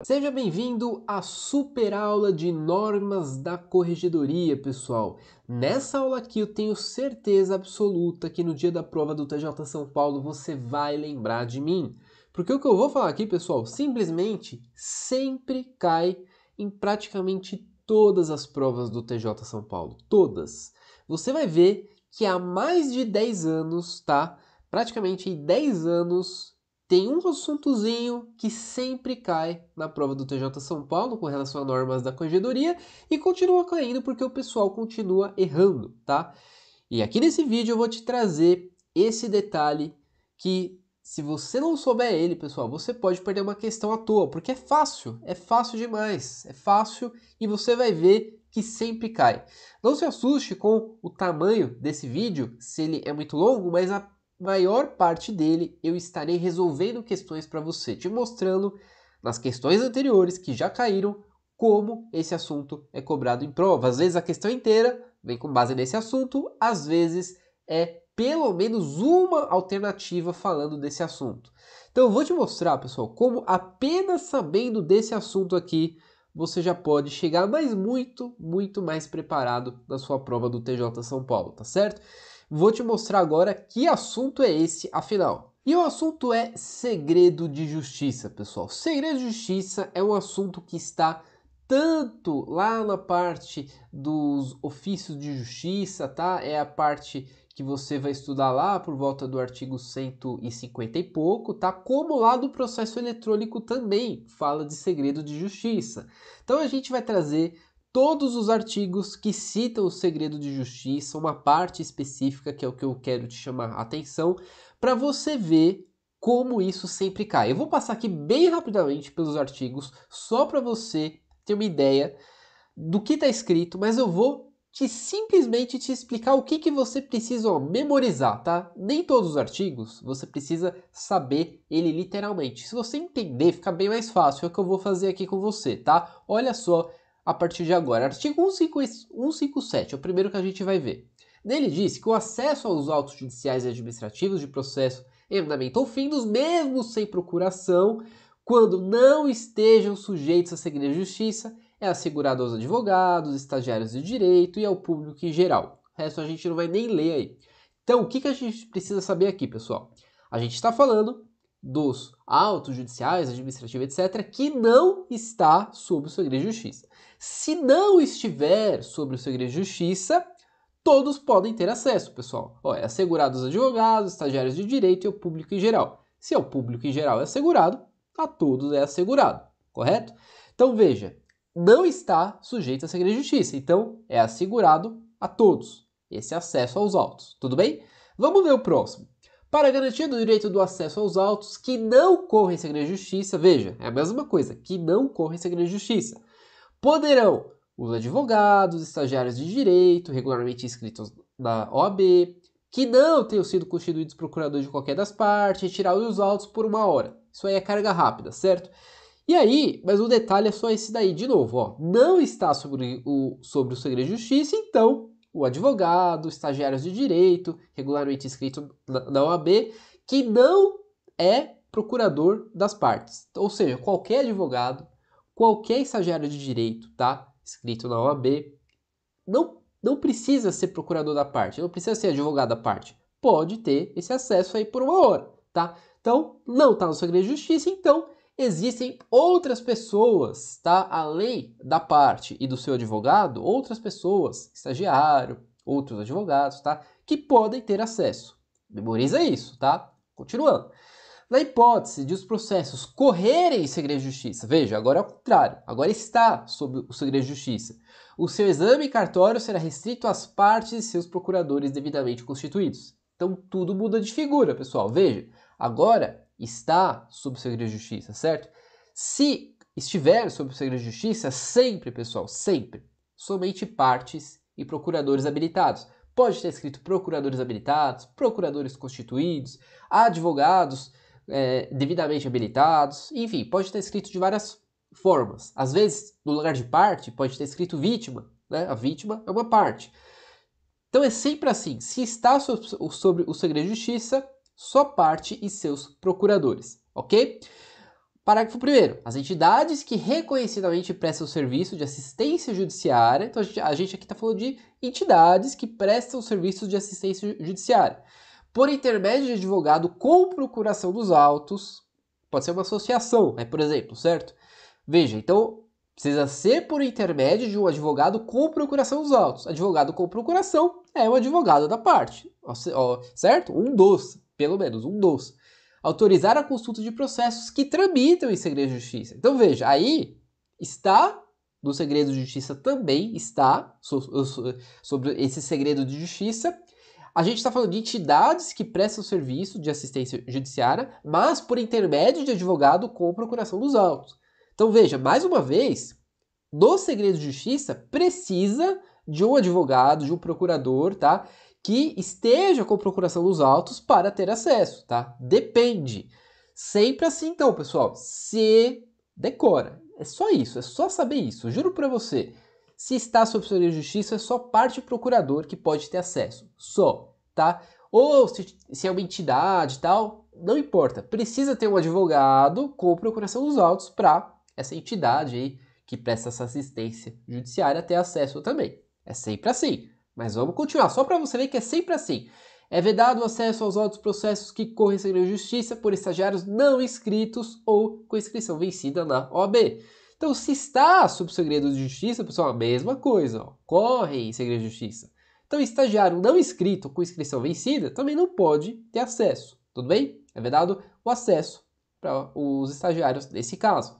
Seja bem-vindo à super aula de normas da corregedoria, pessoal. Nessa aula aqui eu tenho certeza absoluta que no dia da prova do TJ São Paulo você vai lembrar de mim. Porque o que eu vou falar aqui, pessoal, simplesmente sempre cai em praticamente todas as provas do TJ São Paulo. Todas. Você vai ver que há mais de 10 anos, tá? Praticamente 10 anos tem um assuntozinho que sempre cai na prova do TJ São Paulo com relação a normas da corregedoria e continua caindo porque o pessoal continua errando, tá? E aqui nesse vídeo eu vou te trazer esse detalhe que, se você não souber ele, pessoal, você pode perder uma questão à toa, porque é fácil demais, é fácil e você vai ver que sempre cai. Não se assuste com o tamanho desse vídeo, se ele é muito longo, mas a maior parte dele eu estarei resolvendo questões para você, te mostrando nas questões anteriores que já caíram como esse assunto é cobrado em prova. Às vezes a questão inteira vem com base nesse assunto, às vezes é pelo menos uma alternativa falando desse assunto. Então eu vou te mostrar, pessoal, como apenas sabendo desse assunto aqui, você já pode chegar muito mais preparado na sua prova do TJ São Paulo, tá certo? Vou te mostrar agora que assunto é esse, afinal. E o assunto é segredo de justiça, pessoal. Segredo de justiça é um assunto que está tanto lá na parte dos ofícios de justiça, tá? É a parte que você vai estudar lá por volta do artigo 150 e pouco, tá? Como lá do processo eletrônico também fala de segredo de justiça. Então a gente vai trazer todos os artigos que citam o segredo de justiça, uma parte específica que é o que eu quero te chamar a atenção, para você ver como isso sempre cai. Eu vou passar aqui bem rapidamente pelos artigos, só para você ter uma ideia do que está escrito, mas eu vou simplesmente te explicar o que você precisa memorizar, tá? Nem todos os artigos você precisa saber ele literalmente. Se você entender, fica bem mais fácil. É o que eu vou fazer aqui com você, tá? Olha só a partir de agora. Artigo 157 é o primeiro que a gente vai ver. Nele diz que o acesso aos autos judiciais e administrativos de processo em andamento ou fim dos mesmos sem procuração, quando não estejam sujeitos a segredo de justiça, é assegurado aos advogados, estagiários de direito e ao público em geral. O resto a gente não vai nem ler aí. Então, o que a gente precisa saber aqui, pessoal? A gente está falando dos autos judiciais, administrativos, etc., que não está sob o segredo de justiça. Se não estiver sob o segredo de justiça, todos podem ter acesso, pessoal. É assegurado aos advogados, estagiários de direito e ao público em geral. Se é o público em geral é assegurado, a todos é assegurado, correto? Então veja, não está sujeito a segredo de justiça, então é assegurado a todos esse acesso aos autos, tudo bem? Vamos ver o próximo. Para garantia do direito do acesso aos autos que não correm segredo de justiça, veja, é a mesma coisa, que não correm segredo de justiça, poderão os advogados, estagiários de direito, regularmente inscritos na OAB, que não tenham sido constituídos procuradores de qualquer das partes, retirar os autos por 1 hora. Isso aí é carga rápida, certo? E aí, mas o detalhe é só esse daí, de novo, ó, não está sobre o segredo de justiça, então o advogado, estagiários de direito, regularmente inscrito na OAB, que não é procurador das partes. Ou seja, qualquer advogado, qualquer estagiário de direito, tá? Inscrito na OAB, não precisa ser procurador da parte, não precisa ser advogado da parte. Pode ter esse acesso aí por 1 hora, tá? Então, não está no segredo de justiça, então existem outras pessoas, tá? Além da parte e do seu advogado, outras pessoas, estagiário, outros advogados, tá? Que podem ter acesso. Memoriza isso, tá? Continuando. Na hipótese de os processos correrem em segredo de justiça, veja, agora é o contrário, agora está sob o segredo de justiça. O seu exame cartório será restrito às partes e seus procuradores devidamente constituídos. Então tudo muda de figura, pessoal. Veja, agora está sob o segredo de justiça, certo? Se estiver sob o segredo de justiça, sempre, pessoal, sempre, somente partes e procuradores habilitados. Pode ter escrito procuradores habilitados, procuradores constituídos, advogados devidamente habilitados, enfim, pode estar escrito de várias formas. Às vezes, no lugar de parte, pode ter escrito vítima, né? A vítima é uma parte. Então é sempre assim, se está sobre o segredo de justiça, só parte e seus procuradores, ok? Parágrafo 1º. As entidades que reconhecidamente prestam serviço de assistência judiciária, então a gente aqui está falando de entidades que prestam serviços de assistência judiciária, por intermédio de advogado com procuração dos autos, pode ser uma associação, por exemplo, certo? Veja, então precisa ser por intermédio de um advogado com procuração dos autos. Advogado com procuração é o advogado da parte, certo? Um dos, pelo menos, um dos. Autorizar a consulta de processos que tramitam em segredo de justiça. Então veja, aí está no segredo de justiça também, está sobre esse segredo de justiça. A gente está falando de entidades que prestam serviço de assistência judiciária, mas por intermédio de advogado com procuração dos autos. Então veja, mais uma vez, no segredo de justiça precisa de um advogado, de um procurador, tá? Que esteja com procuração dos autos para ter acesso, tá? Depende. Sempre assim, então, pessoal. Se decora. É só isso, é só saber isso. Juro para você. Se está sob segredo de justiça, é só parte do procurador que pode ter acesso. Só, tá? Ou se é uma entidade e tal, não importa. Precisa ter um advogado com procuração dos autos para essa entidade aí que presta essa assistência judiciária ter acesso também. É sempre assim. Mas vamos continuar, só para você ver que é sempre assim. É vedado o acesso aos autos processos que correm em segredo de justiça por estagiários não inscritos ou com inscrição vencida na OAB. Então, se está sob segredo de justiça, pessoal, a mesma coisa, ó, corre em segredo de justiça. Então, estagiário não inscrito com inscrição vencida também não pode ter acesso, tudo bem? É vedado o acesso para os estagiários nesse caso.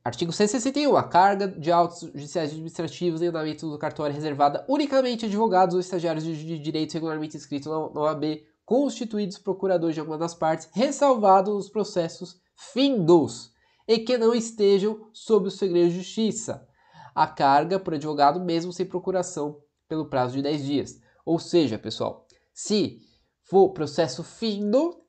Artigo 161. A carga de autos judiciais e administrativos em andamento do cartório é reservada unicamente a advogados ou estagiários de direito regularmente inscritos na OAB, constituídos procuradores de alguma das partes, ressalvados os processos findos e que não estejam sob o segredo de justiça. A carga por advogado mesmo sem procuração pelo prazo de 10 dias. Ou seja, pessoal, se for processo findo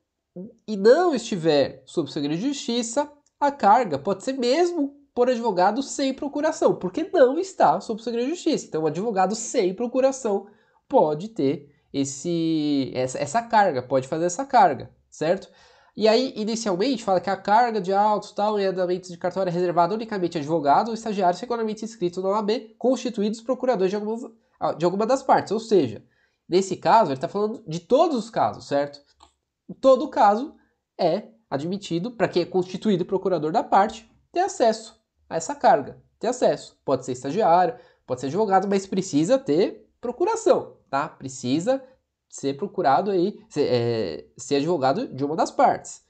e não estiver sob o segredo de justiça, a carga pode ser mesmo por advogado sem procuração, porque não está sob o segredo de justiça. Então, o advogado sem procuração pode ter essa carga, pode fazer essa carga, certo? E aí, inicialmente, fala que a carga de autos tal, em andamento de cartório é reservada unicamente a advogados ou estagiários regularmente inscritos na OAB, constituídos procuradores de alguma das partes. Ou seja, nesse caso, ele está falando de todos os casos, certo? Em todo caso, é admitido, para quem é constituído procurador da parte, ter acesso a essa carga, ter acesso. Pode ser estagiário, pode ser advogado, mas precisa ter procuração, tá? Precisa ser procurado aí, ser advogado de uma das partes.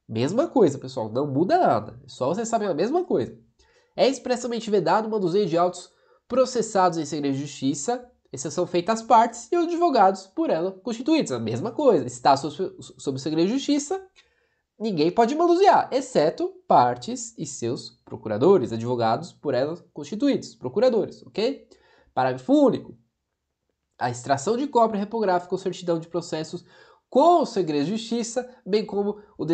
Mesma coisa, pessoal, não muda nada, é só vocês sabem a mesma coisa. É expressamente vedado o manuseio de autos processados em segredo de justiça, exceção feita às partes e os advogados por ela constituídos. A mesma coisa, está sob segredo de justiça, ninguém pode manusear, exceto partes e seus procuradores, advogados por elas constituídos, procuradores, ok? Parágrafo único. A extração de cópia repográfica ou certidão de processos com o segredo de justiça, bem como o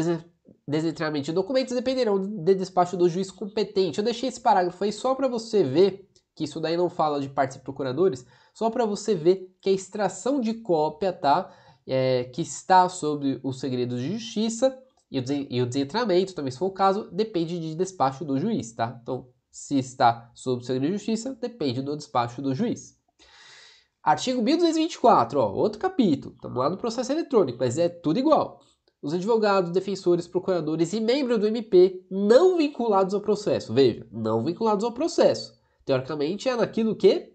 desentramento de documentos, dependerão de despacho do juiz competente. Eu deixei esse parágrafo aí só para você ver, que isso daí não fala de partes e procuradores, só para você ver que a extração de cópia, tá? Que está sob o segredo de justiça, e o desentramento, também se for o caso, depende de despacho do juiz, tá? Então, se está sob o segredo de justiça, depende do despacho do juiz. Artigo 1224, outro capítulo. Estamos lá no processo eletrônico, mas é tudo igual. Os advogados, defensores, procuradores e membros do MP não vinculados ao processo. Veja, não vinculados ao processo. Teoricamente, é naquilo que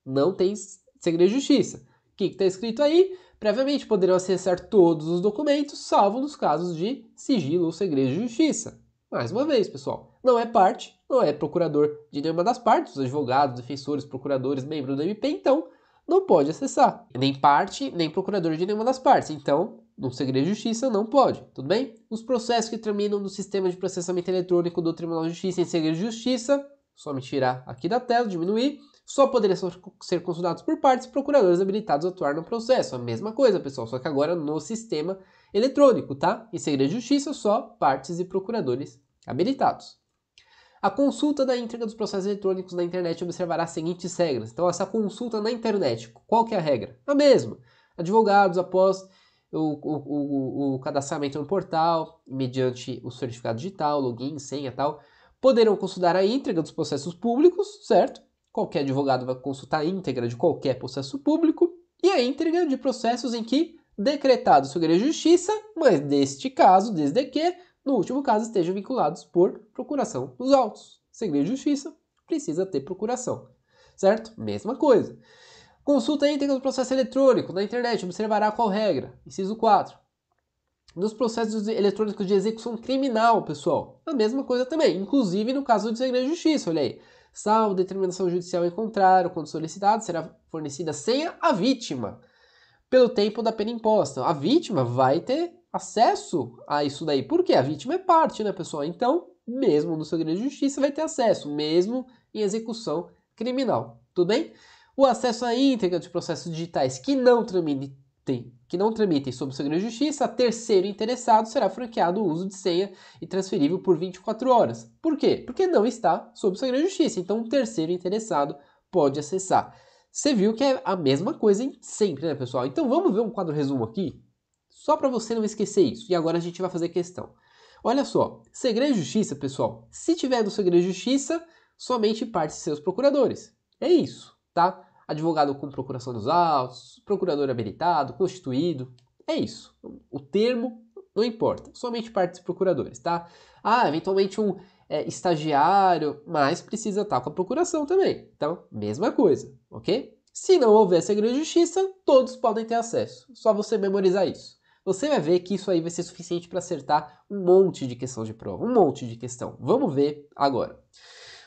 não tem segredo de justiça. O que está escrito aí? Previamente poderão acessar todos os documentos, salvo nos casos de sigilo ou segredo de justiça. Mais uma vez, pessoal, não é parte, não é procurador de nenhuma das partes, os advogados, defensores, procuradores, membros do MP, então não pode acessar. Nem parte, nem procurador de nenhuma das partes. Então, no segredo de justiça, não pode. Tudo bem? Os processos que terminam no sistema de processamento eletrônico do Tribunal de Justiça em segredo de justiça, só me tirar aqui da tela, diminuir, só poderiam ser consultados por partes e procuradores habilitados a atuar no processo. A mesma coisa, pessoal, só que agora no sistema eletrônico, tá? Em segredo de justiça, só partes e procuradores habilitados. A consulta da íntegra dos processos eletrônicos na internet observará as seguintes regras. Então, essa consulta na internet, qual que é a regra? A mesma. Advogados, após o cadastramento no portal, mediante o certificado digital, login, senha e tal, poderão consultar a íntegra dos processos públicos, certo? Qualquer advogado vai consultar a íntegra de qualquer processo público e a íntegra de processos em que decretado segredo de justiça, mas neste caso, desde que, no último caso, estejam vinculados por procuração dos autos. Segredo de justiça precisa ter procuração, certo? Mesma coisa. Consulta íntegra do processo eletrônico na internet, observará qual regra. Inciso 4. Nos processos eletrônicos de execução criminal, pessoal, a mesma coisa também, inclusive no caso de segredo de justiça, olha aí. Salvo determinação judicial em contrário, quando solicitado, será fornecida senha à vítima pelo tempo da pena imposta. A vítima vai ter acesso a isso daí. Por quê? A vítima é parte, né, pessoal? Então, mesmo no segredo de justiça, vai ter acesso, mesmo em execução criminal. Tudo bem? O acesso à íntegra de processos digitais que não tramitem sob o segredo de justiça, a terceiro interessado será franqueado o uso de senha e transferível por 24 horas. Por quê? Porque não está sob o segredo de justiça. Então, um terceiro interessado pode acessar. Você viu que é a mesma coisa sempre, né, pessoal? Então, vamos ver um quadro resumo aqui, só para você não esquecer isso. E agora a gente vai fazer questão. Olha só, segredo de justiça, pessoal, se tiver no segredo de justiça, somente parte de seus procuradores. É isso, tá? Advogado com procuração dos autos, procurador habilitado, constituído, é isso. O termo não importa, somente parte dos procuradores, tá? Ah, eventualmente um estagiário, mas precisa estar com a procuração também. Então, mesma coisa, ok? Se não houver segredo de justiça, todos podem ter acesso. Só você memorizar isso. Você vai ver que isso aí vai ser suficiente para acertar um monte de questão de prova, um monte de questão. Vamos ver agora.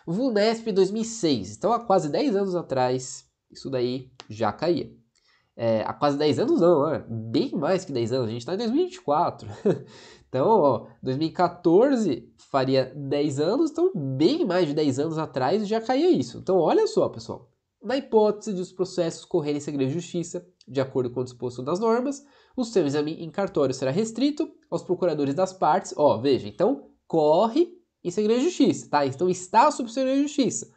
VUNESP 2006, então há quase 10 anos atrás, isso daí já caía. Há quase 10 anos não, bem mais que 10 anos, a gente está em 2024. Então, ó, 2014 faria 10 anos, então bem mais de 10 anos atrás já caía isso. Então, olha só, pessoal. Na hipótese de os processos correrem em segredo de justiça, de acordo com o disposto das normas, o seu exame em cartório será restrito aos procuradores das partes. Ó, veja, então corre em segredo de justiça, tá? Então está sob segredo de justiça.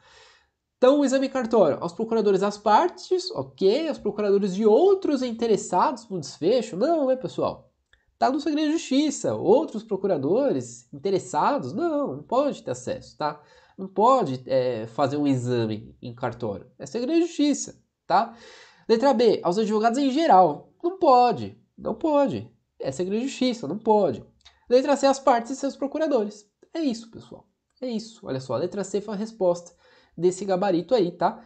Então, o exame em cartório aos procuradores das partes, ok? Aos procuradores de outros interessados no desfecho, não, né, pessoal? Tá no segredo de justiça. Outros procuradores interessados, não pode ter acesso, tá? Não pode fazer um exame em cartório. É segredo de justiça, tá? Letra B, aos advogados em geral. Não pode. É segredo de justiça, não pode. Letra C, as partes e seus procuradores. É isso, pessoal. É isso. Olha só, a letra C foi a resposta desse gabarito aí, tá?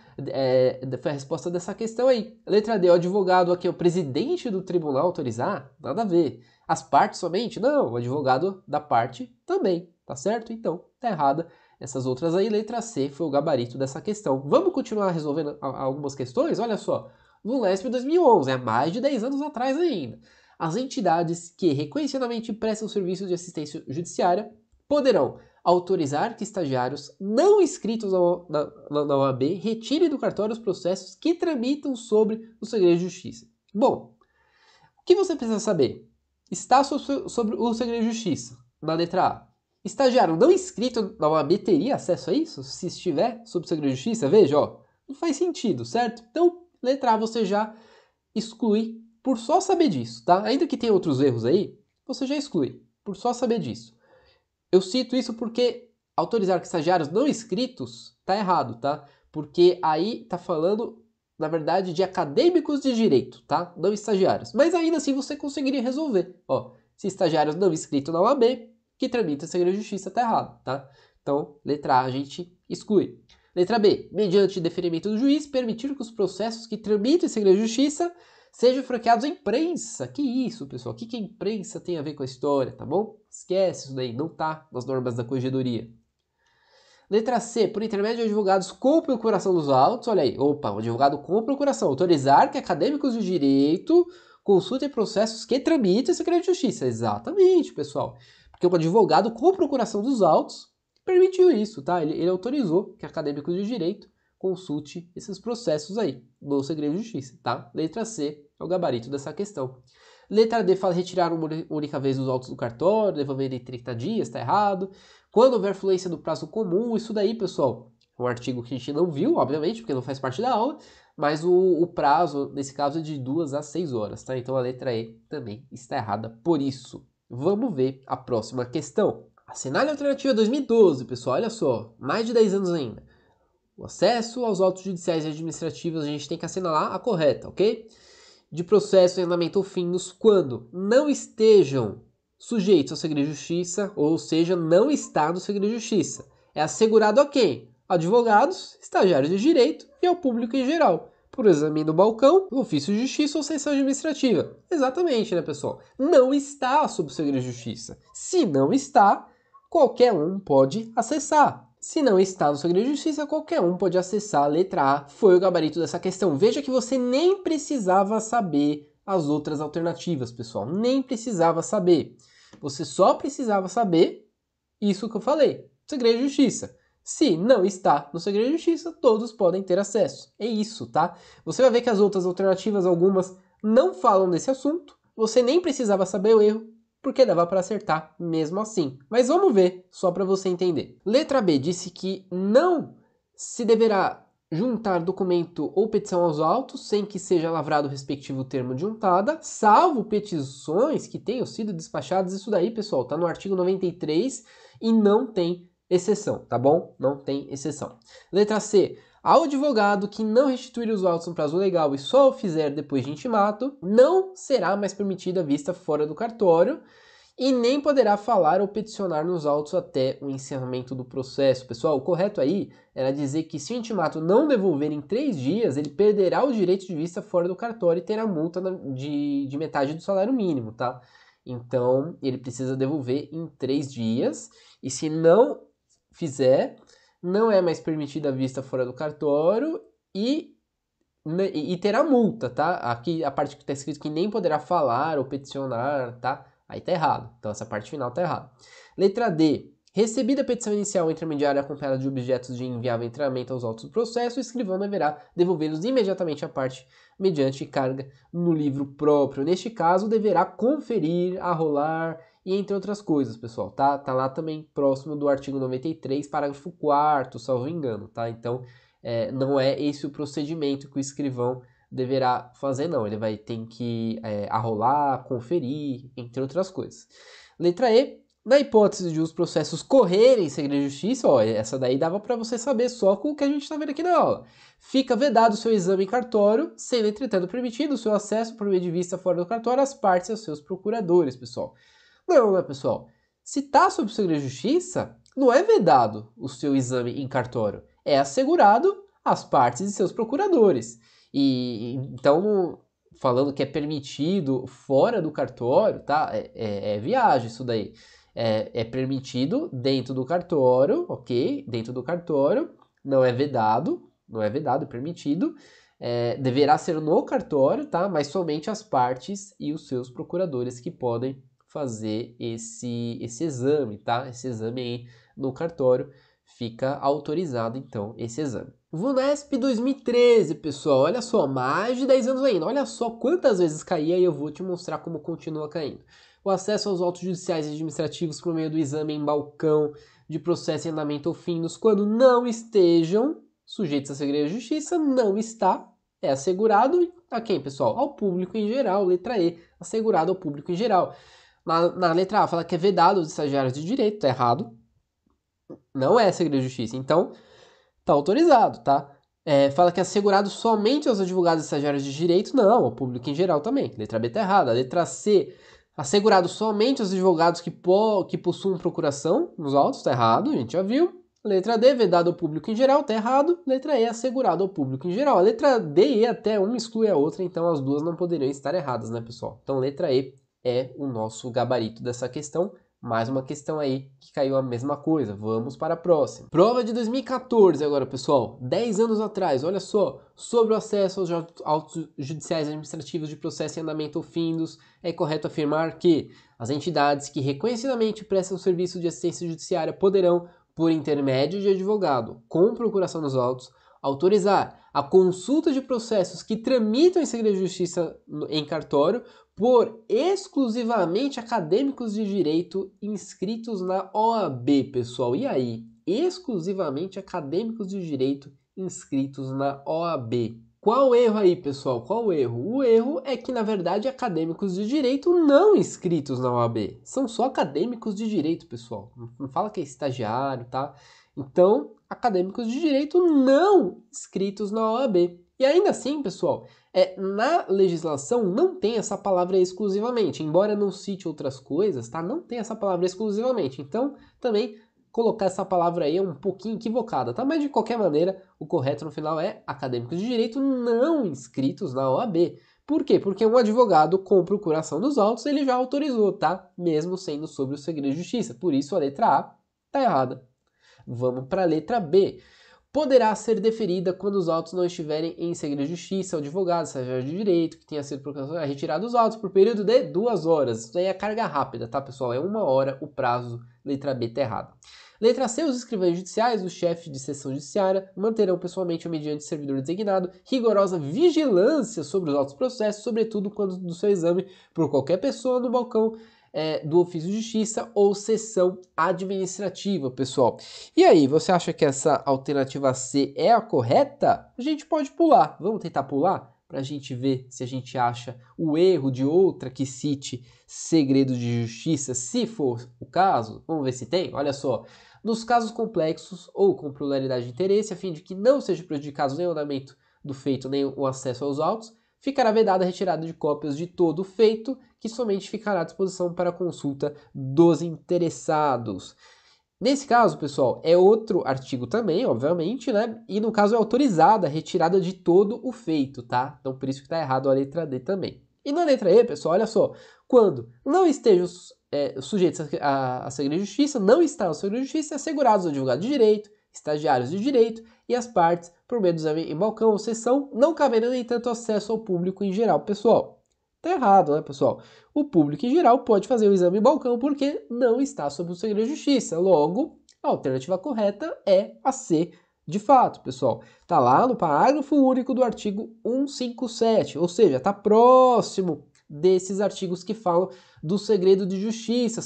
Foi a resposta dessa questão aí. Letra D, o advogado aqui, o presidente do tribunal autorizar? Nada a ver. As partes somente? Não, o advogado da parte também, tá certo? Então, tá errada essas outras aí. Letra C foi o gabarito dessa questão. Vamos continuar resolvendo algumas questões? Olha só, no LESP 2011, mais de 10 anos atrás ainda. As entidades que reconhecidamente prestam serviço de assistência judiciária poderão autorizar que estagiários não inscritos na OAB retirem do cartório os processos que tramitam sobre o segredo de justiça. Bom, o que você precisa saber? Está sobre o segredo de justiça, na letra A. Estagiário não inscrito na OAB teria acesso a isso? Se estiver sob o segredo de justiça? Veja, ó, não faz sentido, certo? Então, letra A você já exclui por só saber disso, tá? Ainda que tenha outros erros aí, você já exclui por só saber disso. Eu cito isso porque autorizar que estagiários não inscritos tá errado, tá? Porque aí tá falando, na verdade, de acadêmicos de direito, tá? Não estagiários. Mas ainda assim você conseguiria resolver. Ó, se estagiários não inscritos na OAB, que tramita segredo de justiça tá errado, tá? Então, letra A a gente exclui. Letra B, mediante deferimento do juiz, permitir que os processos que tramitam segredo de justiça sejam franqueados à imprensa. Que isso, pessoal? O que a imprensa tem a ver com a história, tá bom? Esquece isso daí, não tá nas normas da corregedoria. Letra C, por intermédio de advogados com procuração dos autos, olha aí, opa, um advogado com procuração, autorizar que acadêmicos de direito consultem processos que tramitem segredo de justiça. Exatamente, pessoal. Porque um advogado com procuração dos autos permitiu isso, tá? Ele autorizou que acadêmicos de direito consulte esses processos aí no segredo de justiça, tá? Letra C é o gabarito dessa questão. Letra D fala retirar uma única vez os autos do cartório, devolver em 30 dias, tá errado. Quando houver fluência do prazo comum, isso daí, pessoal, um artigo que a gente não viu, obviamente, porque não faz parte da aula, mas o prazo, nesse caso, é de 2 a 6 horas, tá? Então a letra E também está errada por isso. Vamos ver a próxima questão. Assinale a alternativa 2012, pessoal, olha só, mais de 10 anos ainda. O acesso aos autos judiciais e administrativos a gente tem que assinalar a correta, ok? De processo em andamento ou fins quando não estejam sujeitos ao segredo de justiça, ou seja, não está no segredo de justiça. É assegurado a quem? Advogados, estagiários de direito e ao público em geral. Por exame do balcão, ofício de justiça ou sessão administrativa. Exatamente, né, pessoal? Não está sob o segredo de justiça. Se não está, qualquer um pode acessar. Se não está no segredo de justiça, qualquer um pode acessar a letra A. Foi o gabarito dessa questão. Veja que você nem precisava saber as outras alternativas, pessoal. Nem precisava saber. Você só precisava saber isso que eu falei. Segredo de justiça. Se não está no segredo de justiça, todos podem ter acesso. É isso, tá? Você vai ver que as outras alternativas, algumas, não falam desse assunto. Você nem precisava saber o erro, porque dava para acertar mesmo assim. Mas vamos ver, só para você entender. Letra B disse que não se deverá juntar documento ou petição aos autos sem que seja lavrado o respectivo termo de juntada, salvo petições que tenham sido despachadas. Isso daí, pessoal, tá no artigo 93 e não tem exceção, tá bom? Não tem exceção. Letra C. Ao advogado que não restituir os autos no prazo legal e só o fizer depois de intimato, não será mais permitida a vista fora do cartório e nem poderá falar ou peticionar nos autos até o encerramento do processo. Pessoal, o correto aí era dizer que se o intimato não devolver em 3 dias, ele perderá o direito de vista fora do cartório e terá multa de metade do salário mínimo, tá? Então, ele precisa devolver em 3 dias e se não fizer, não é mais permitida a vista fora do cartório e terá multa, tá? Aqui a parte que está escrito que nem poderá falar ou peticionar, tá? Aí tá errado. Então essa parte final tá errada. Letra D. Recebida a petição inicial ou intermediária acompanhada de objetos de inviável entramento aos autos do processo, o escrivão deverá devolvê-los imediatamente à parte mediante carga no livro próprio. Neste caso, deverá conferir, arrolar e entre outras coisas, pessoal, tá? Tá lá também próximo do artigo 93, parágrafo 4º, salvo engano, tá? Então, não é esse o procedimento que o escrivão deverá fazer, não. Ele vai ter que arrolar, conferir, entre outras coisas. Letra E. Na hipótese de os processos correrem em segredo de justiça, ó, essa daí dava para você saber só com o que a gente está vendo aqui na aula. Fica vedado o seu exame em cartório, sendo, entretanto, permitido o seu acesso por meio de vista fora do cartório às partes e aos seus procuradores, pessoal. Não, né, pessoal? Se está sob segredo de justiça, não é vedado o seu exame em cartório. É assegurado às partes e seus procuradores. E então, falando que é permitido fora do cartório, tá? É viagem isso daí. É permitido dentro do cartório, ok? Dentro do cartório, não é vedado, é permitido. Deverá ser no cartório, tá? Mas somente as partes e os seus procuradores que podem fazer esse exame, tá? Esse exame aí no cartório, fica autorizado então esse exame. VUNESP 2013, pessoal, olha só, mais de 10 anos ainda, olha só quantas vezes caía e eu vou te mostrar como continua caindo. O acesso aos autos judiciais e administrativos por meio do exame em balcão de processo em andamento ou fins, quando não estejam sujeitos a segredo de justiça, não está, é assegurado a quem, pessoal? Ao público em geral, letra E, assegurado ao público em geral. Na letra A fala que é vedado aos estagiários de direito, tá errado. Não é segredo de justiça, então tá autorizado, tá? Fala que é assegurado somente aos advogados e estagiários de direito, não, ao público em geral também. Letra B tá errada. Letra C, assegurado somente aos advogados que possuam procuração nos autos, tá errado, a gente já viu. Letra D, vedado ao público em geral, tá errado. Letra E, assegurado ao público em geral. A letra D e E até uma exclui a outra, então as duas não poderiam estar erradas, né, pessoal? Então letra E é o nosso gabarito dessa questão. Mais uma questão aí que caiu a mesma coisa. Vamos para a próxima. Prova de 2014 agora, pessoal. 10 anos atrás, olha só. Sobre o acesso aos autos judiciais e administrativos de processo em andamento ou findos, é correto afirmar que as entidades que reconhecidamente prestam serviço de assistência judiciária poderão, por intermédio de advogado com procuração nos autos, autorizar a consulta de processos que tramitam em segredo de justiça em cartório por exclusivamente acadêmicos de direito inscritos na OAB, pessoal. E aí? exclusivamente acadêmicos de direito inscritos na OAB. Qual o erro aí, pessoal? Qual o erro? O erro é que, na verdade, acadêmicos de direito não inscritos na OAB. São só acadêmicos de direito, pessoal. Não fala que é estagiário, tá? Então, acadêmicos de direito não inscritos na OAB. E ainda assim, pessoal, na legislação não tem essa palavra exclusivamente. Embora não cite outras coisas, tá? Não tem essa palavra exclusivamente. Então, também colocar essa palavra aí é um pouquinho equivocada, tá? Mas de qualquer maneira, o correto no final é acadêmicos de direito não inscritos na OAB. Por quê? Porque um advogado com procuração dos autos, ele já autorizou, tá? Mesmo sendo sobre o segredo de justiça. Por isso a letra A tá errada. Vamos para a letra B. Poderá ser deferida quando os autos não estiverem em segredo de justiça, o advogado, estagiário de direito, que tenha sido procurado, retirado os autos por período de 2 horas. Isso aí é carga rápida, tá, pessoal? É 1 hora o prazo. Letra B tá errada. Letra C, os escrivães judiciais, o chefe de seção judiciária, manterão pessoalmente ou mediante servidor designado rigorosa vigilância sobre os autos processos, sobretudo quando do seu exame por qualquer pessoa no balcão do ofício de justiça ou sessão administrativa, pessoal. E aí, você acha que essa alternativa C é a correta? A gente pode pular. Vamos tentar pular para a gente ver se a gente acha o erro de outra que cite segredo de justiça, se for o caso. Vamos ver se tem? Olha só. Nos casos complexos ou com pluralidade de interesse, a fim de que não seja prejudicado nem o andamento do feito nem o acesso aos autos, ficará vedada a retirada de cópias de todo o feito, que somente ficará à disposição para consulta dos interessados. Nesse caso, pessoal, é outro artigo também, obviamente, né? E no caso é autorizada a retirada de todo o feito, tá? Então por isso que está errado a letra D também. E na letra E, pessoal, olha só, quando não estejam sujeitos a segredo de justiça, não está no segredo de justiça, assegurados o advogado de direito, estagiários de direito e as partes, por meio do exame em balcão ou sessão, não caberá, no entanto, acesso ao público em geral. Pessoal, tá errado, né, pessoal? O público em geral pode fazer o exame em balcão porque não está sob o segredo de justiça. Logo, a alternativa correta é a C, de fato, pessoal. Tá lá no parágrafo único do artigo 157, ou seja, tá próximo desses artigos que falam do segredo de justiça,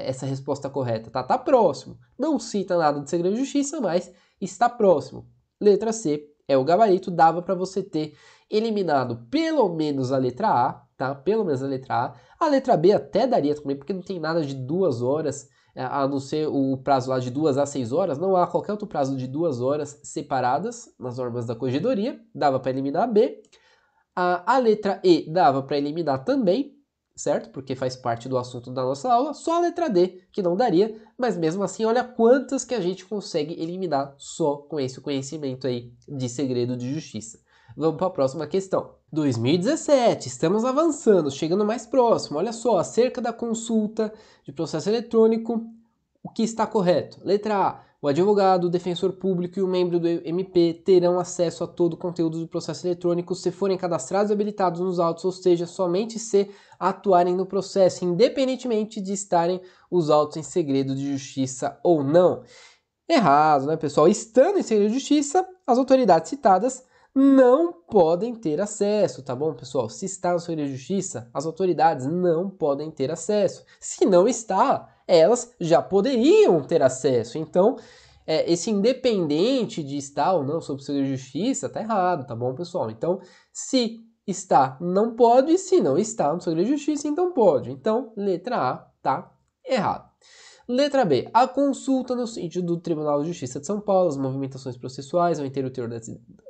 essa resposta correta, tá? Tá próximo. Não cita nada de segredo de justiça, mas está próximo. Letra C é o gabarito, dava para você ter eliminado pelo menos a letra A, tá? Pelo menos a letra A. A letra B até daria também, porque não tem nada de 2 horas, a não ser o prazo lá de 2 a 6 horas, não há qualquer outro prazo de 2 horas separadas nas normas da corregedoria, dava para eliminar a B. A letra E dava para eliminar também, certo? Porque faz parte do assunto da nossa aula. Só a letra D que não daria, mas mesmo assim, olha quantas que a gente consegue eliminar só com esse conhecimento aí de segredo de justiça. Vamos para a próxima questão. 2017, estamos avançando, chegando mais próximo. Olha só, acerca da consulta de processo eletrônico, o que está correto? Letra A. O advogado, o defensor público e o membro do MP terão acesso a todo o conteúdo do processo eletrônico se forem cadastrados e habilitados nos autos, ou seja, somente se atuarem no processo, independentemente de estarem os autos em segredo de justiça ou não. Errado, né, pessoal? Estando em segredo de justiça, as autoridades citadas não podem ter acesso, tá bom, pessoal? Se está no segredo de justiça, as autoridades não podem ter acesso. Se não está, elas já poderiam ter acesso. Então, esse independente de estar ou não sob segredo de justiça, tá errado, tá bom, pessoal? Então, se está, não pode, se não está no segredo de justiça, então pode. Então, letra A tá errado. Letra B. A consulta no sítio do Tribunal de Justiça de São Paulo, as movimentações processuais, ao inteiro teor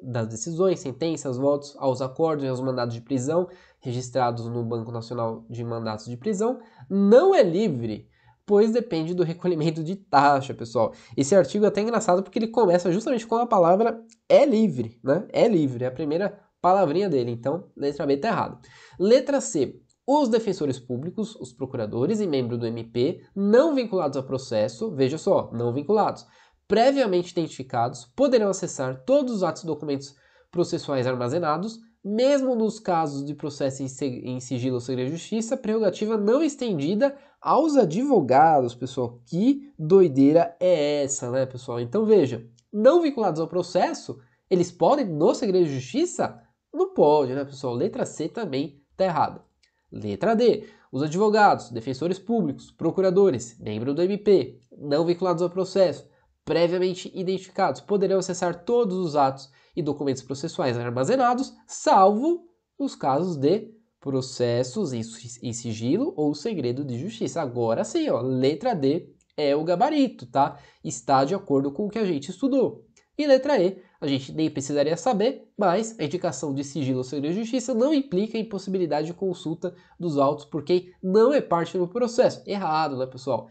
das decisões, sentenças, votos, aos acordos e aos mandados de prisão registrados no Banco Nacional de Mandatos de Prisão, não é livre, pois depende do recolhimento de taxa, pessoal. Esse artigo é até engraçado porque ele começa justamente com a palavra é livre, né? É livre, é a primeira palavrinha dele. Então, letra B está errado. Letra C. Os defensores públicos, os procuradores e membros do MP não vinculados ao processo, veja só, não vinculados, previamente identificados, poderão acessar todos os atos e documentos processuais armazenados, mesmo nos casos de processo em sigilo ou segredo de justiça, prerrogativa não estendida aos advogados, pessoal. Que doideira é essa, né, pessoal? Então veja, não vinculados ao processo, eles podem no segredo de justiça? Não pode, né, pessoal? Letra C também está errada. Letra D. Os advogados, defensores públicos, procuradores, membros do MP, não vinculados ao processo, previamente identificados poderão acessar todos os atos e documentos processuais armazenados, salvo os casos de processos em sigilo ou segredo de justiça. Agora sim, ó, letra D é o gabarito, tá? Está de acordo com o que a gente estudou. E letra E, a gente nem precisaria saber, mas a indicação de sigilo ou segredo de justiça não implica a impossibilidade de consulta dos autos por quem não é parte do processo. Errado, né, pessoal?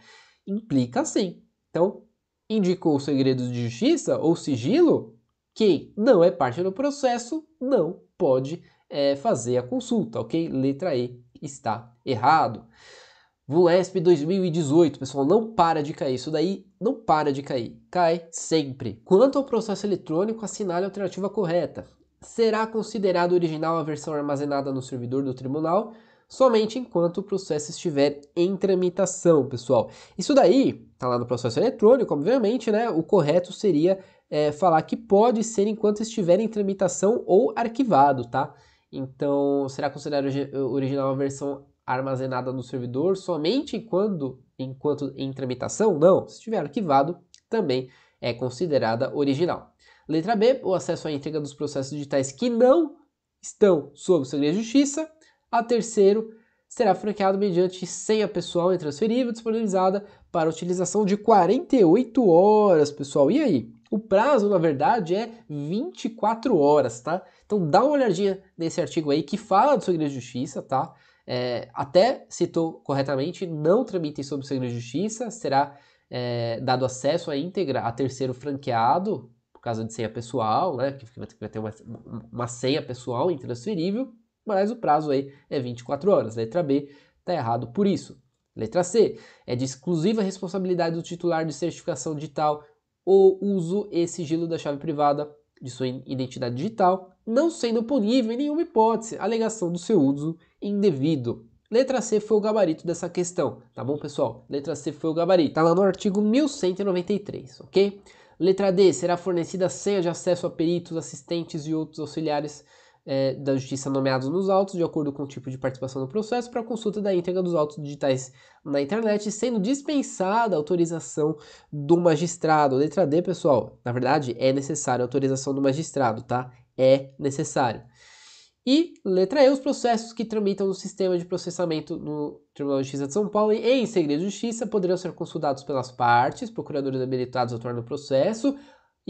Implica sim. Então, indicou o segredo de justiça ou sigilo, quem não é parte do processo não pode fazer a consulta, ok? Letra E está errado. VUESP 2018, pessoal, não para de cair. Isso daí não para de cair. Cai sempre. Quanto ao processo eletrônico, assinale a alternativa correta. Será considerado original a versão armazenada no servidor do tribunal somente enquanto o processo estiver em tramitação, pessoal. Isso daí tá lá no processo eletrônico, obviamente, né? O correto seria falar que pode ser enquanto estiver em tramitação ou arquivado, tá? Então, será considerado original a versão armazenada no servidor somente enquanto em tramitação? Não. Se estiver arquivado, também é considerada original. Letra B, o acesso à íntegra dos processos digitais que não estão sob segredo de justiça. A terceiro, será franqueado mediante senha pessoal intransferível disponibilizada para utilização de 48 horas, pessoal. E aí? O prazo, na verdade, é 24 horas, tá? Então dá uma olhadinha nesse artigo aí que fala do segredo de justiça, tá? Até citou corretamente, não tramitem sob segredo de justiça, será dado acesso à íntegra a terceiro franqueado, por causa de senha pessoal, né? Que vai ter uma senha pessoal intransferível, mas o prazo aí é 24 horas. Letra B está errado por isso. Letra C, é de exclusiva responsabilidade do titular de certificação digital o uso e sigilo da chave privada de sua identidade digital, não sendo punível em nenhuma hipótese a alegação do seu uso indevido. Letra C foi o gabarito dessa questão, tá bom, pessoal? Letra C foi o gabarito. Tá lá no artigo 1193, ok? Letra D, será fornecida senha de acesso a peritos, assistentes e outros auxiliares da Justiça nomeados nos autos, de acordo com o tipo de participação no processo, para consulta da íntegra dos autos digitais na internet, sendo dispensada a autorização do magistrado. Letra D, pessoal, na verdade, é necessária a autorização do magistrado, tá? É necessário. E letra E, os processos que tramitam no sistema de processamento no Tribunal de Justiça de São Paulo em segredo de justiça poderão ser consultados pelas partes, procuradores habilitados a atuar no processo.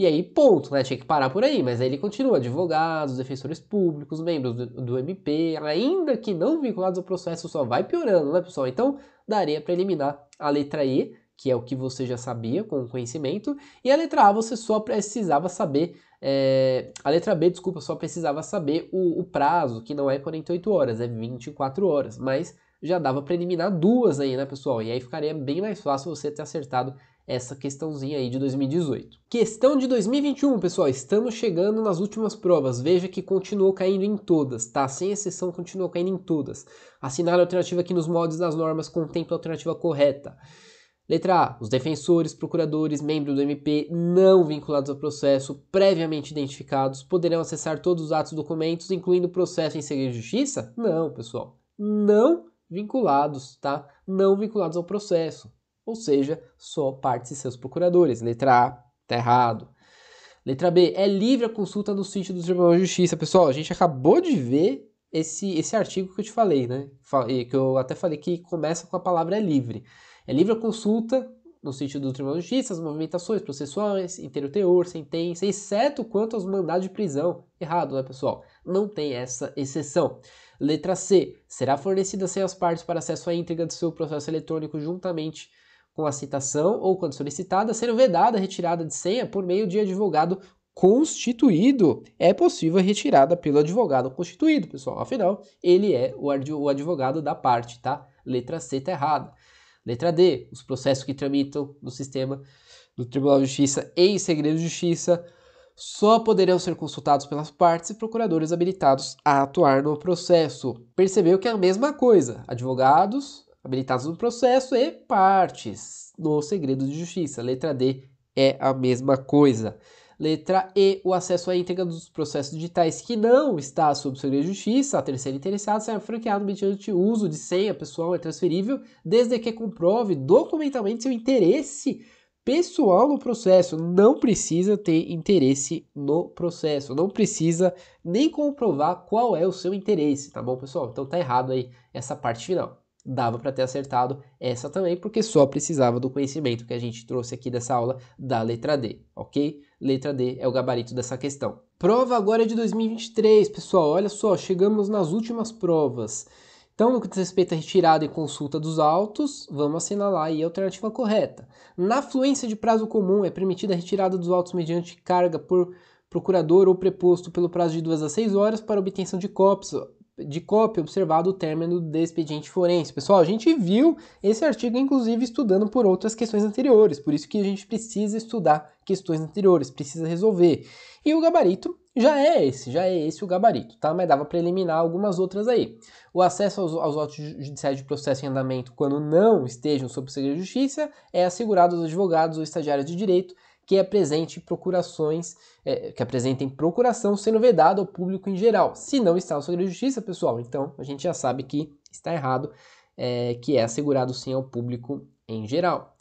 E aí, ponto, né? Tinha que parar por aí, mas aí ele continua, advogados, defensores públicos, membros do MP, ainda que não vinculados ao processo, só vai piorando, né, pessoal? Então, daria para eliminar a letra E, que é o que você já sabia com o conhecimento, e a letra A você só precisava saber, a letra B, desculpa, só precisava saber o prazo, que não é 48 horas, é 24 horas, mas já dava para eliminar duas aí, né, pessoal? E aí ficaria bem mais fácil você ter acertado essa questãozinha aí de 2018. Questão de 2021, pessoal, estamos chegando nas últimas provas. Veja que continuou caindo em todas, tá? Sem exceção, continuou caindo em todas. Assinar a alternativa que nos moldes das normas contempla a alternativa correta. Letra A, os defensores, procuradores, membros do MP não vinculados ao processo, previamente identificados, poderão acessar todos os atos e documentos, incluindo o processo em segredo de justiça? Não, pessoal. Não vinculados, tá? Não vinculados ao processo. Ou seja, só partes e seus procuradores. Letra A, tá errado. Letra B, é livre a consulta no sítio do Tribunal de Justiça. Pessoal, a gente acabou de ver esse artigo que eu te falei, né? Que eu até falei que começa com a palavra livre. É livre a consulta no sítio do Tribunal de Justiça, as movimentações processuais, inteiro teor, sentença, exceto quanto aos mandados de prisão. Errado, né, pessoal? Não tem essa exceção. Letra C, será fornecida sem as partes para acesso à íntegra do seu processo eletrônico juntamente com a citação ou, quando solicitada, sendo vedada a retirada de senha por meio de advogado constituído. É possível a retirada pelo advogado constituído, pessoal. Afinal, ele é o advogado da parte, tá? Letra C tá errada. Letra D, os processos que tramitam no sistema do Tribunal de Justiça em segredo de justiça só poderão ser consultados pelas partes e procuradores habilitados a atuar no processo. Percebeu que é a mesma coisa. Advogados habilitados no processo e partes no segredo de justiça. Letra D é a mesma coisa. Letra E, o acesso à íntegra dos processos digitais que não está sob segredo de justiça, a terceira interessada será franqueado mediante uso de senha pessoal intransferível, desde que comprove documentalmente seu interesse pessoal no processo, não precisa ter interesse no processo, não precisa nem comprovar qual é o seu interesse, tá bom, pessoal? Então tá errado aí essa parte final. Dava para ter acertado essa também, porque só precisava do conhecimento que a gente trouxe aqui dessa aula da letra D, ok? Letra D é o gabarito dessa questão. Prova agora de 2023, pessoal, olha só, chegamos nas últimas provas. Então, no que diz respeito à retirada e consulta dos autos, vamos assinalar aí a alternativa correta. Na fluência de prazo comum, é permitida a retirada dos autos mediante carga por procurador ou preposto pelo prazo de 2 a 6 horas para obtenção de cópia observado o término do expediente forense. Pessoal, a gente viu esse artigo, inclusive, estudando por outras questões anteriores, por isso que a gente precisa estudar questões anteriores, precisa resolver. E o gabarito já é esse o gabarito, tá? Mas dava para eliminar algumas outras aí. O acesso aos autos judiciais de processo em andamento, quando não estejam sob o segredo de justiça, é assegurado aos advogados ou estagiários de direito que apresentem procuração sendo vedado ao público em geral. Se não está no segredo de justiça, pessoal, então a gente já sabe que está errado, que é assegurado sim ao público em geral.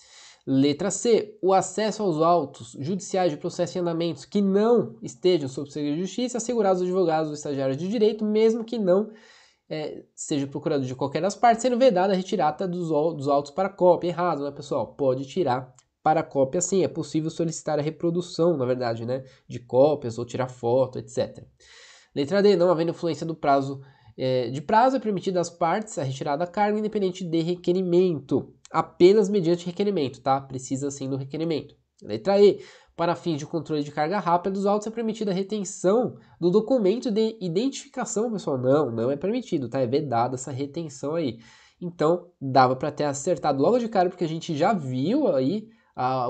Letra C. O acesso aos autos judiciais de processo em andamentos que não estejam sob segredo de justiça, assegurados aos advogados ou estagiários de direito, mesmo que não seja procurado de qualquer das partes, sendo vedada a retirada dos autos para cópia. Errado, né, pessoal? Pode tirar para cópia sim, é possível solicitar a reprodução, na verdade, né, de cópias ou tirar foto, etc. Letra D. Não havendo influência do prazo de prazo, é permitida às partes a retirada da carga independente de requerimento, apenas mediante requerimento, tá? Precisa sim do requerimento. Letra E. Para fins de controle de carga rápida dos autos, é permitida a retenção do documento de identificação, pessoal. Não é permitido, tá? É vedada essa retenção aí. Então, dava para ter acertado logo de cara, porque a gente já viu aí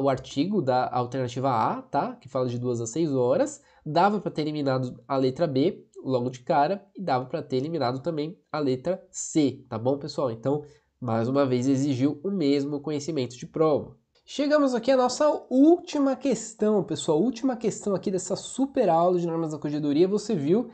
o artigo da alternativa A, tá? Que fala de 2 a 6 horas. Dava para ter eliminado a letra B logo de cara e dava para ter eliminado também a letra C, tá bom, pessoal? Então, mais uma vez, exigiu o mesmo conhecimento de prova. Chegamos aqui à nossa última questão, pessoal. Última questão aqui dessa super aula de normas da corregedoria. Você viu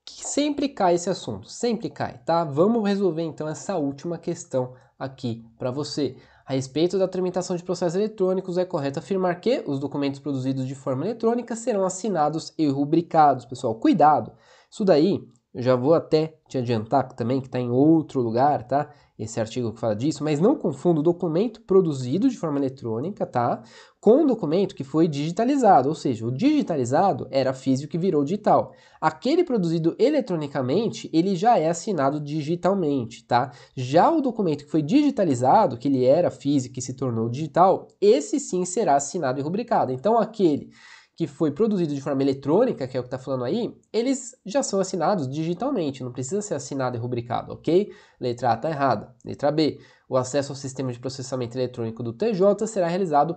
que sempre cai esse assunto, sempre cai, tá? Vamos resolver então essa última questão aqui para você. A respeito da tramitação de processos eletrônicos, é correto afirmar que os documentos produzidos de forma eletrônica serão assinados e rubricados. Pessoal, cuidado! Isso daí, eu já vou até te adiantar também, que está em outro lugar, tá? Esse artigo que fala disso, mas não confunda o documento produzido de forma eletrônica, tá? Com o documento que foi digitalizado, ou seja, o digitalizado era físico que virou digital. Aquele produzido eletronicamente, ele já é assinado digitalmente, tá? Já o documento que foi digitalizado, que ele era físico e se tornou digital, esse sim será assinado e rubricado. Então, aquele que foi produzido de forma eletrônica, que é o que está falando aí, eles já são assinados digitalmente, não precisa ser assinado e rubricado, ok? Letra A está errada. Letra B, o acesso ao sistema de processamento eletrônico do TJ será realizado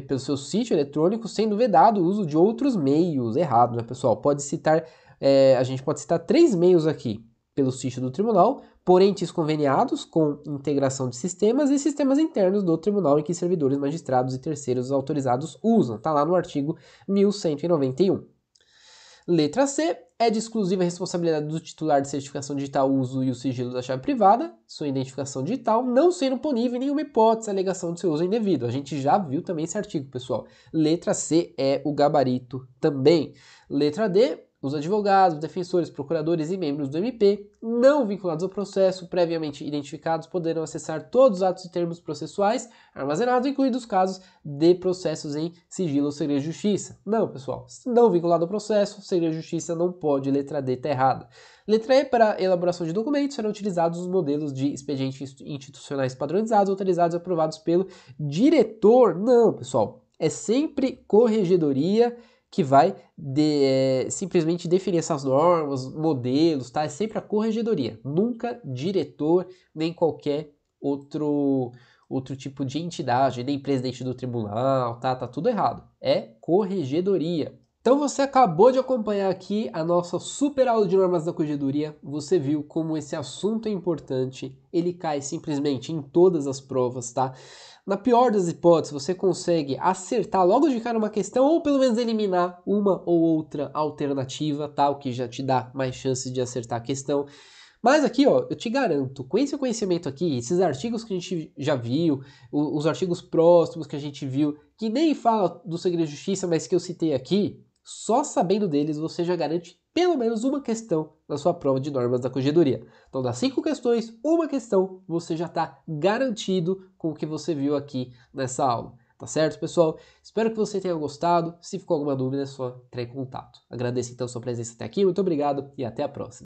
pelo seu sítio eletrônico, sendo vedado o uso de outros meios. Errado, né, pessoal? A gente pode citar 3 meios aqui. Pelo sítio do tribunal, por entes conveniados com integração de sistemas e sistemas internos do tribunal em que servidores, magistrados e terceiros autorizados usam. Está lá no artigo 1191. Letra C. É de exclusiva responsabilidade do titular de certificação digital o uso e o sigilo da chave privada, sua identificação digital, não sendo punível em nenhuma hipótese a alegação de seu uso indevido. A gente já viu também esse artigo, pessoal. Letra C é o gabarito também. Letra D. Os advogados, defensores, procuradores e membros do MP, não vinculados ao processo, previamente identificados, poderão acessar todos os atos e termos processuais armazenados, incluídos os casos de processos em sigilo ou segredo de justiça. Não, pessoal, não vinculado ao processo, segredo de justiça não pode, letra D está errada. Letra E, para elaboração de documentos, serão utilizados os modelos de expedientes institucionais padronizados, autorizados e aprovados pelo diretor. Não, pessoal, é sempre corregedoria que vai simplesmente definir essas normas, modelos, tá? É sempre a corregedoria, nunca diretor, nem qualquer outro tipo de entidade, nem presidente do tribunal, tá? Tá tudo errado. É corregedoria. Então você acabou de acompanhar aqui a nossa super aula de normas da corregedoria. Você viu como esse assunto é importante, ele cai simplesmente em todas as provas, tá? Na pior das hipóteses, você consegue acertar logo de cara uma questão ou pelo menos eliminar uma ou outra alternativa, tá? O que já te dá mais chances de acertar a questão. Mas aqui, ó, eu te garanto, com esse conhecimento aqui, esses artigos que a gente já viu, os artigos próximos que a gente viu, que nem fala do segredo de justiça, mas que eu citei aqui, só sabendo deles você já garante pelo menos uma questão na sua prova de normas da corregedoria. Então, das 5 questões, uma questão você já está garantido com o que você viu aqui nessa aula. Tá certo, pessoal? Espero que você tenha gostado. Se ficou alguma dúvida, é só entrar em contato. Agradeço então sua presença até aqui, muito obrigado e até a próxima.